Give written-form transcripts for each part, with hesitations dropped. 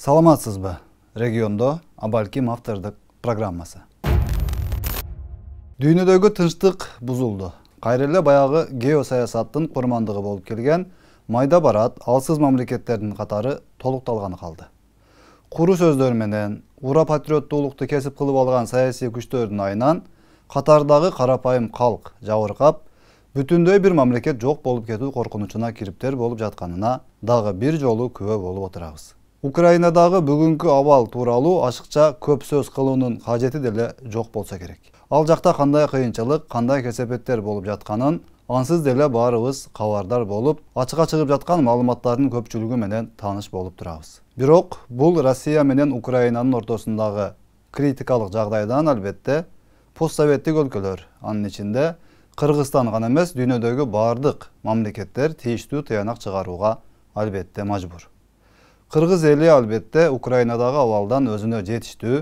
Саламатсызбы? Региондо Абалким автордук программасы. Дүйнөдөгү тынчтык бузулду. Кайра эле баягы геосаясаттын курмандыгы болуп келген майда барат алсыз мамлекеттердин катары толукталганы калды. Куру сөздөр менен ура патриоттуулукту кесип кылып алган саясий күчтөрдүн айынан катардагы карапайым калк жабыркап, бүтүндөй бир мамлекет жок болуп кетүү коркунучуна кириптер болуп жатканына дагы бир жолу күбө болуп отурабыз. Украинадагы бүгүнкү абал тууралуу ашыкча көп сөз кылуунун кажети деле жок болсо керек. Ал жакта кандай кыйынчылык, кандай кесепеттер болуп жатканын ансыз деле баарыбыз кабардар болуп, ачыкка чыгып жаткан маалыматтардын көпчүлүгү менен тааныш болуп турабыз. Бирок бул Россия менен Украинанын ортосундагы критикалык жагдайдан албетте постсоветтик өлкөлөр, анын ичинде Кыргызстан гана эмес, дүйнөдөгү бардык мамлекеттер тийиштүү тыянак чыгарууга албетте мажбур. Кыргыз эли албетте Украинадагы абалдан өзүнө жетиштүү,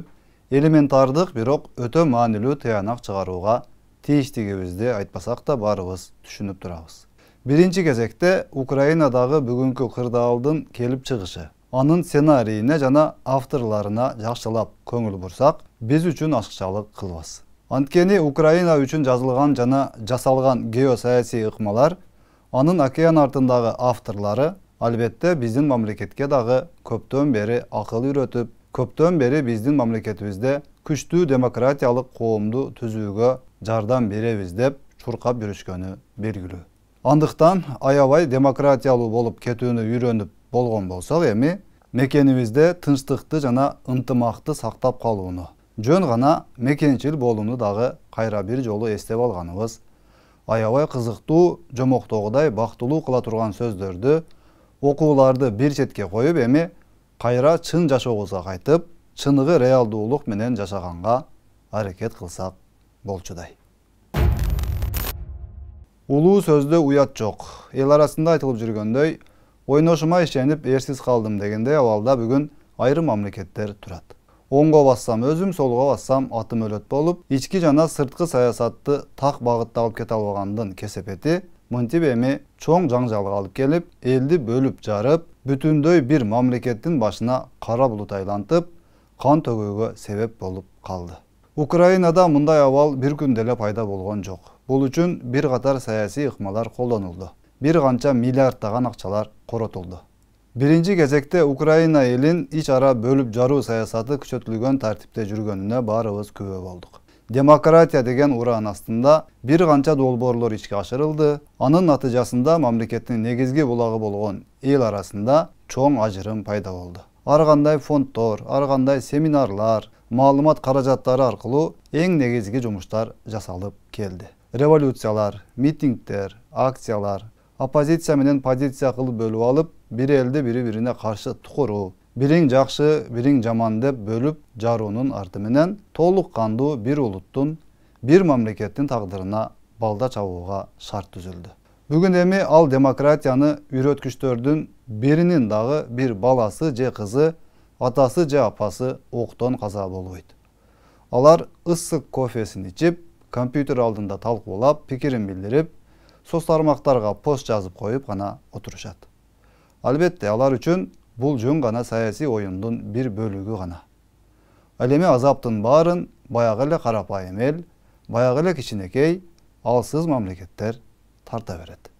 элементардык, бирок өтө маанилүү тыянак чыгарууга тийиштигибизди айтпасак да баарыбыз түшүнүп турабыз. Биринчи кезекте Украинадагы бүгүнкү кырдаалдын келип чыгышы, анын сценарийине жана авторлоруна жакшылап көңүл бурсак, биз үчүн ашыкчалык кылбас. Анткени Украина үчүн жазылган жана жасалган геосаясий ыкмалар, анын океан артындагы авторлору албетте биздин мамлекетке дагы көптөн бери акыл үйрөтүп, көптөн бери биздин мамлекетибизде күчтүү демократиялык коомду түзүүгө жардам беребиз деп чуркап жүрүшкөнү белгилүү. Андыктан аябай демократиялуу болуп кетүүнү үйрөнүп болгон болсок эми, мекенибизде тынчтыкты жана ынтымакты сактап калууну, жөн гана мекенчил болууну дагы кайра бир жолу эстеп алганыбыз, аябай кызыктуу, жомоктогудай бактылуу кыла турган сөздөрдү, окууларды бир четке коюп, эми кайра чын жашообузга кайтып, чыныгы реалдуулук менен жашаганга аракет кылсак болчудай. Улуу сөздө уят жок. Эл арасында айтылып жүргөндөй, ойношума ишенип эрсиз калдым дегендей абалда бүгүн айрым мамлекеттер турат. Оңго бассам өзүм, солго бассам атым өлөт болуп, ички жана сырткы саясатты так багытта алып кете албагандын кесепети мынтип эми чоң жаңжалга алып келип, элди бөлүп жарып, бүтүндөй бир мамлекеттин башына кара булут айлантып, кан төгүүгө себеп болуп калды. Украинада мындай абал бир күндө эле пайда болгон жок. Бул үчүн бир катар саясий ыкмалар колдонулду. Бир канча миллиарддаган акчалар коротулду. Биринчи кезекте Украина элин ич ара бөлүп жаруу саясаты күчөтүлгөн тартипте жүргөнүнө баарыбыз күбө болдук. Демократия деген ураан астында бир канча долбоорлор ишке ашырылды. Анын натыйжасында мамлекеттин негизги булагы болгон эл арасында чоң ажырым пайда болду. Ар кандай фонддор, ар кандай семинарлар, маалымат каражаттары аркылуу эң негизги жумуштар жасалып келди. Революциялар, митингдер, акциялар, оппозиция менен позиция кылып бөлүп алып, бир элди бири-бирине каршы тукуруу, бириң жакшы, бириң жаман деп бөлүп жаруунун арты менен толук кандуу бир улуттун, бир мамлекеттин тагдырына балда чабууга шарт түзүлдү. Бүгүн эми ал демократияны үйрөткүчтөрдүн биринин дагы бир баласы же кызы, атасы же апасы октон каза болбойт. Алар ысык кофесин ичип, компьютер алдында талкуулап, пикирин билдирип, соц тармактарга пост жазып коюп гана отурушат. Албетте алар үчүн бул жөн гана саясий оюндун бир бөлүгү гана. Ал эми азаптын баарын баягы эле карапайым эл, баягы эле кичинекей, алсыз мамлекеттер тарта берет.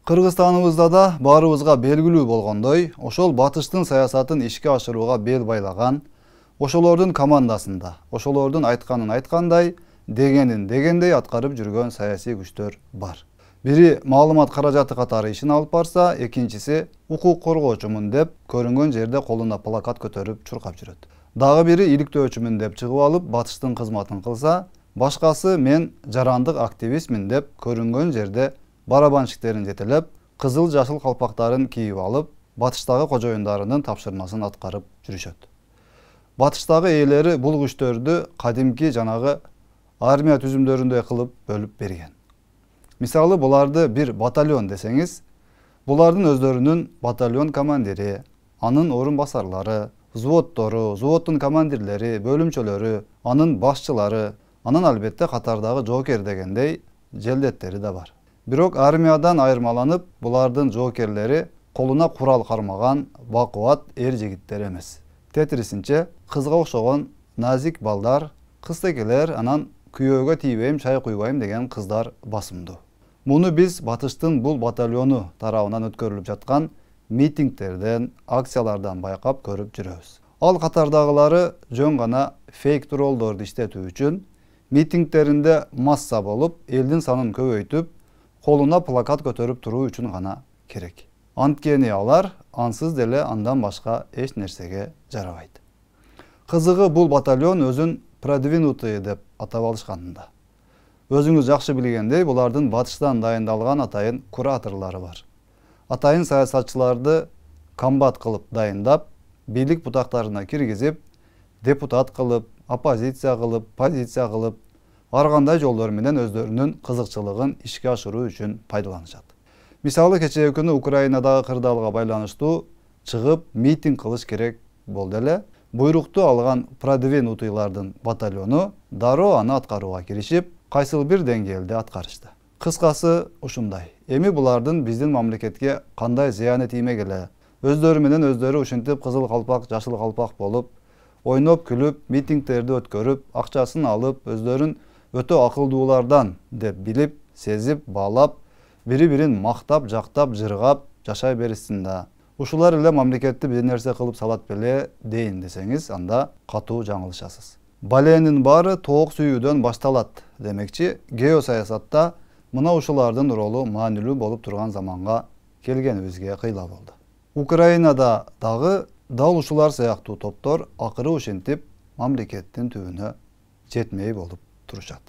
Кыргызстаныбызда да баарыбызга белгилүү болгондой, ошол батыштын саясатын ишке ашырууга бел байлаган, ошолордун командасында, ошолордун айтканын айткандай, дегенин дегендей аткарып жүргөн саясий күчтөр бар. Бири маалымат каражаты катары ишин алып барса, экинчиси укук коргоочумун деп көрүнгөн жерде колуна плакат көтөрүп чуркап жүрөт. Дагы бири иликтөөчүмүн деп чыгып алып батыштын кызматын кылса, башкасы мен жарандык активистмин деп көрүнгөн жерде барабанщиктерин жетелеп, кызыл жашыл калпактарын кийип алып, батыштагы кожоюндарынын тапшырмасын аткарып жүрүшөт. Батыштагы ээлери бул күчтөрдү кадимки жанагы армия түзүмдөрүндөй кылып бөлүп берген. Мисалы, буларды бир батальон десеңиз, булардын өздөрүнүн батальон командири, анын орун басарлары, взводдору, взводдун командирлери, бөлүмчөлөрү, анын башчылары, анын албетте катардагы жоокер дегендей желдеттери да бар. Бирок армиядан айырмаланып, булардын жоокерлери колуна курал кармаган бакубат эр жигиттер эмес. Тетирисинче кызга окшогон назик балдар, кызтекелер, анан күйөөгө тийбейм, чай куйбайм деген кыздар басымдуу. Муну биз батыштын бул батальону тарабынан өткөрүлүп жаткан митингтерден, акциялардан байкап көрүп жүрөбүз. Ал катардагылары жөн гана фейк троллдорду иштетүү үчүн митингтеринде масса болуп, элдин санын көбөйтүп, колуна плакат көтөрүп туруу үчүн гана керек. Анткени алар ансыз деле андан башка эч нерсеге жарабайт. Кызыгы бул батальон өзүн продвинутый деп атап алышканында. Өзүңүз жакшы билгендей, булардын батыштан дайындалган атайын кураторлору бар. Атайын саясатчыларды комбат кылып дайындап, бийлик бутактарына киргизип, депутат кылып, оппозиция кылып, позиция кылып, ар кандай жолдор менен өздөрүнүн кызыкчылыгын ишке ашыруу үчүн пайдаланышат. Мисалы, кечээ күнү Украинадагы кырдаалга байланыштуу чыгып митинг кылыш керек болду эле. Буйрукту алган продвинутыйлардын батальону дароо аны аткарууга киришип, кайсыл бир деңгээлде аткарышты. Кыскасы ушундай. Эми булардын биздин мамлекетке кандай зыяны тиймек эле, өздөрү менен өздөрү ушинтип кызыл калпак, жашыл калпак болуп, ойноп күлүп, митингтерди өткөрүп, акчасын алып, өздөрүн өтө акылдуулардан деп билип, сезип, баалап, бири-бирин мактап, жактап, жыргап жашай беришсин да. Ушулар эле мамлекетти бир нерсе кылып салат беле дейин десеңиз, анда катуу жаңылышасыз. Баленин баары тоок сүйүүдөн башталат демекчи, геосаясатта мына ушулардын ролу маанилүү болуп турган заманга келгенибизге кыйла болду. Украинада дагы дал ушулар сыяктуу топтор акыры ушинтип мамлекеттин түбүнө жетмей болуп турушат.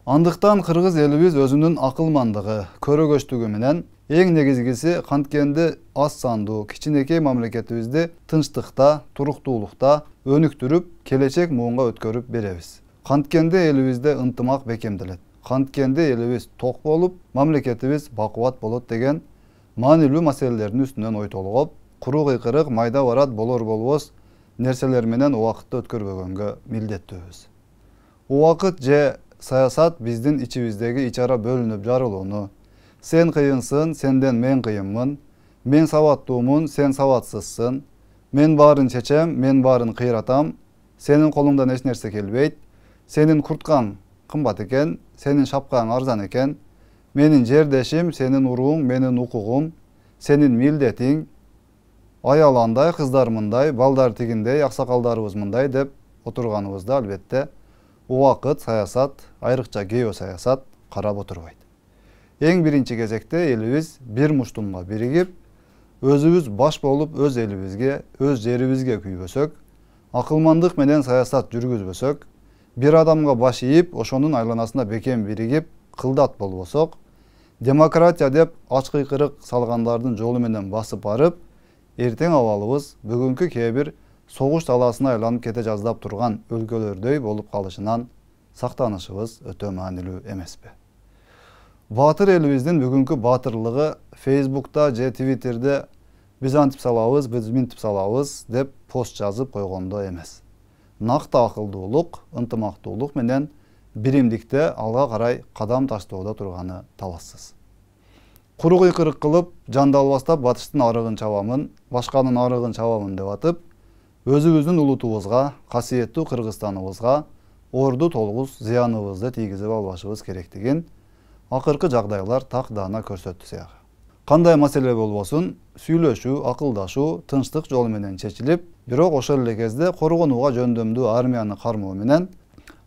Андыктан кыргыз элибиз өзүнүн акылмандыгы, көрөгөчтүгү менен эң негизгиси канткенди аз сандуу кичинекей мамлекетибизди тынчтыкта, туруктуулукта өнүктүрүп, келечек муунга өткөрүп беребиз. Канткенде элибизде ынтымак бекемделет. Канткенде элибиз ток болуп, мамлекетибиз бакубат болот деген маанилүү маселелердин үстүнөн ой толгоп, куру кыйкырык, майда барат болор болбос нерселер менен убакытты өткөрбөгөнгө милдеттүүбүз. Убакыт же саясат биздин ичибиздеги ичара бөлүнүп жарылууну, сен кыйынсың, сенден мен кыйынмын, мен сабаттуумун, сен сабатсызсың, мен баарын чечем, мен баарын кыйратам, сенин колуңдан эч нерсе келбейт, сенин курткаң кымбат экен, сенин шапкаң арзан экен, менин жердешим, сенин урууң, менин укугум, сенин милдетиң, аял андай, кыздар мындай, балдар тигиндей, аксакалдарыбыз мындай деп отурганыбызда албетте убакыт, саясат, айрыкча геосаясат карап отурбайт. Эң биринчи кезекте элибиз бир муштумга биригип, өзүбүз баш болуп өз элибизге, өз жерибизге күйбөсөк, акылмандык менен саясат жүргүзбөсөк, бир адамга баш ийип, ошонун айланасында бекем биригип, кылдат болбосок, демократия деп ач кыйкырык салгандардын жолу менен басып барып, эртең абалыбыз бүгүнкү кээ бир согуш талаасына айланып кете жаздап турган өлкөлөрдөй болуп калышынан сактанышыбыз өтө маанилүү эмеспи? Баатыр элибиздин бүгүнкү баатырлыгы Facebook'та же Twitter'де биз антип салабыз, биз минтип салабыз деп пост жазып койгондо эмес. Накты акылдуулук, ынтымактуулук менен биримдикте алга карай кадам таштоодо турганы талассыз. Куру кыйкырык кылып, жандалбастап батыштын арыгын чабамын, башканын арыгын чабамын деп атып, өзүбүздүн улутубузга, касиеттүү Кыргызстаныбызга орду толгуз зыяныбызды тийгизип албашыбыз керектигин акыркы жагдайлар так даана көрсөттү сыягы. Кандай маселе болбосун, сүйлөшүү, акылдашуу, тынчтык жолу менен чечилип, бирок ошол эле кезде коргонууга жөндөмдүү армияны кармоо менен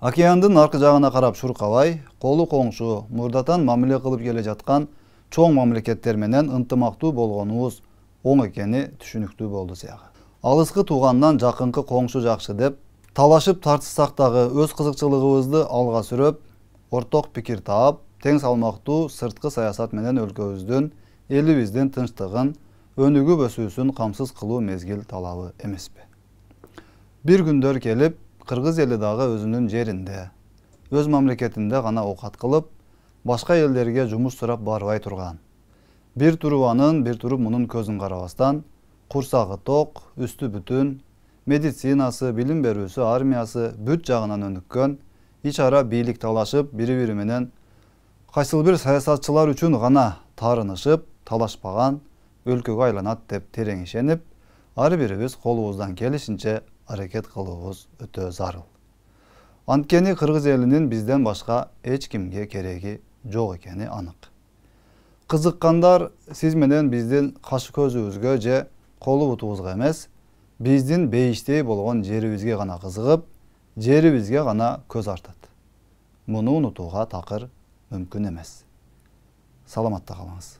океандын аркы жагына карап шуркабай, колу коңшу, мурдатан мамиле кылып келе жаткан чоң мамлекеттер менен ынтымактуу болгонубуз оң экени түшүнүктүү болду сыягы. Алыскы туугандан жакынкы коңшу жакшы деп, талашып тартышсак дагы өз кызыкчылыгыбызды алга сүрөп, орток пикир таап, тең салмактуу сырткы саясат менен өлкөбүздүн, элибиздин тынчтыгын, өнүгүп өсүүсүн камсыз кылуу мезгил талабы эмеспи? Бир күндөр келип, кыргыз эли дагы өзүнүн жеринде, өз мамлекетинде гана оокат кылып, башка элдерге жумуш сурап барбай турган. Бир туруп анын, бир туруп мунун көзүн карабастан, курсагы ток, үстү бүтүн, медицинасы, билим берүүсү, армиясы бүт жагынан өнүккөн, ич ара бийлик талашып, бири-бири менен кайсыл бир саясатчылар үчүн гана таарынышып, талашпаган өлкөгө айланат деп терең ишенип, ар бирибиз колубуздан келишинче аракет кылуубуз өтө зарыл. Анткени кыргыз элинин бизден башка эч кимге кереги жок экени анык. Кызыккандар сиз менен биздин кашы көзүбүзгө же колу бутубузга эмес, биздин бейиштей болгон жерибизге гана кызыгып, жерибизге гана көз артат. Муну унутууга такыр мүмкүн эмес. Саламатта калыңыз.